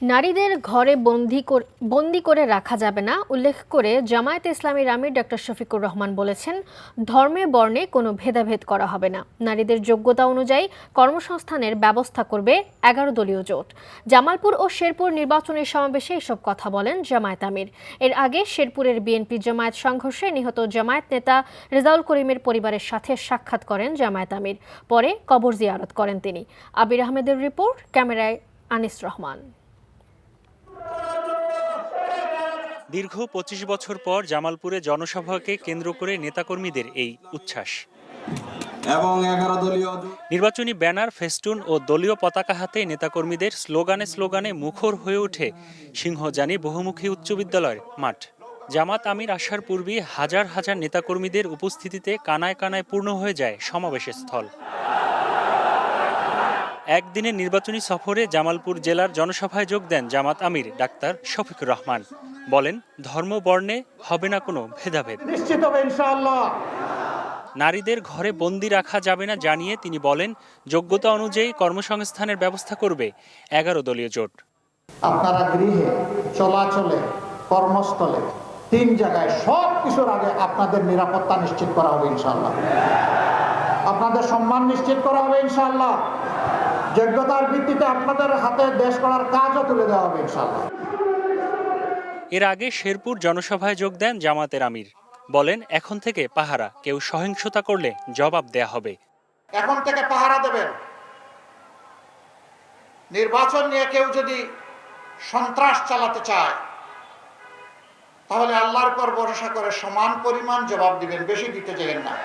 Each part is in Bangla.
নারীদের ঘরে বন্দি করে রাখা যাবে না উল্লেখ করে জামায়াতে ইসলামীর আমির ডক্টর শফিকুর রহমান বলেছেন, ধর্মে বর্ণে কোনো ভেদাভেদ করা হবে না। নারীদের যোগ্যতা অনুযায়ী কর্মসংস্থানের ব্যবস্থা করবে 11 দলীয় জোট। জামালপুর ও শেরপুর নির্বাচনী সমাবেশে এসব কথা বলেন জামায়াত আমির। এর আগে শেরপুরের বিএনপি জামায়াত সংঘর্ষে নিহত জামায়াত নেতা রেজাউল করিমের পরিবারের সাথে সাক্ষাৎ করেন জামায়াত আমির। পরে কবর জিয়ারত করেন তিনি। আবির আহমেদের রিপোর্ট, ক্যামেরায় আনিস রহমান। দীর্ঘ ২৫ বছর পর জামালপুরে জনসভাকে কেন্দ্র করে নেতাকর্মীদের এই উচ্ছ্বাস এবং 11 দলীয় নির্বাচনী ব্যানার, ফেস্টুন ও দলীয় পতাকা হাতে নেতাকর্মীদের স্লোগানে মুখর হয়ে ওঠে সিংহজানি বহুমুখী উচ্চ বিদ্যালয়ের মাঠ। জামাত আমির আসার পূর্বেই হাজার হাজার নেতাকর্মীদের উপস্থিতিতে কানায় কানায় পূর্ণ হয়ে যায় সমাবেশের স্থল। একদিনের নির্বাচনী সফরে জামালপুর জেলার জনসভায় যোগ দেন জামাত আমির ডাক্তার শফিকুর রহমান। বলেন, ধর্ম বর্ণে হবে না কোনো ভেদাভেদ। নিশ্চিত হবে ইনশাআল্লাহ। নারীদের ঘরে বন্দি রাখা যাবে না জানিয়ে তিনি বলেন, যোগ্যতা অনুযায়ী কর্মসংস্থানের ব্যবস্থা করবে 11 দলীয় জোট। আপনারা গৃহে, চলাচলে, কর্মস্থলে 3 জায়গায় সব কিছুর আগে আপনাদের নিরাপত্তা নিশ্চিত করা হবে ইনশাআল্লাহ। আপনাদের সম্মান নিশ্চিত করা হবে ইনশাআল্লাহ। যোগ্যতার ভিত্তিতে আপনাদের হাতে দেশ গড়ার কাজও তুলে দেওয়া হবে ইনশাআল্লাহ। এর আগে শেরপুর জনসভায় যোগ দেন জামাতের আমির। বলেন, এখন থেকে পাহারা, কেউ সহিংসতা করলে জবাব দেয়া হবে। এখন থেকে পাহারা দেবেন। নির্বাচন নিয়ে কেউ যদি সন্ত্রাস চালাতে চায় তাহলে আল্লাহর উপর ভরসা করে সমান পরিমাণ জবাব দিবেন, বেশি দিতে চাইবেন না।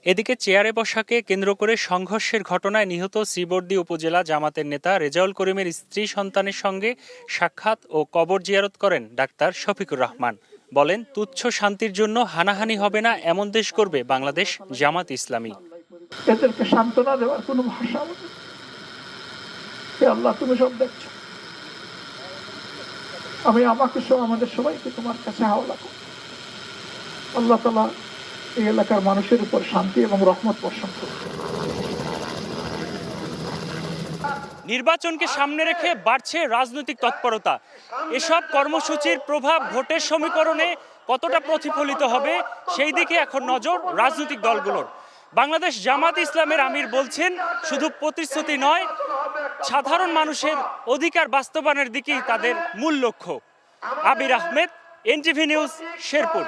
এদিকে চেয়ারে বসাকে কেন্দ্র করে সংঘর্ষের ঘটনায় নিহত শ্রীবর্দী উপজেলা জামাতের নেতা রেজাউল করিমের স্ত্রী সন্তানের সঙ্গে সাক্ষাৎ ও কবর জিয়ারত করেন ডাক্তার শফিকুর রহমান। বলেন, তুচ্ছ শান্তির জন্য হানাহানি হবে না, এমন দেশ করবে বাংলাদেশ জামাত ইসলামী। এদেরকে সান্ত্বনা দেওয়ার কোনো ভাষা নেই। আল্লাহ, তুমি সব দেখছো। আমি আমাকে সহ আমাদের সবাইকে তোমার কাছে হাওলা করি। আল্লাহ তাআলা এই এলাকার মানুষের উপর শান্তি এবং রহমত বর্ষণ করুন। নির্বাচনকে সামনে রেখে বাড়ছে রাজনৈতিক তৎপরতা। এসব কর্মসূচির প্রভাব ভোটের সমীকরণে কতটা প্রতিফলিত হবে সেই দিকে এখন নজর রাজনৈতিক দলগুলোর। বাংলাদেশ জামাত ইসলামের আমির বলছেন, শুধু প্রতিশ্রুতি নয়, সাধারণ মানুষের অধিকার বাস্তবায়নের দিকেই তাদের মূল লক্ষ্য। আবির আহমেদ, এনটিভি নিউজ, শেরপুর।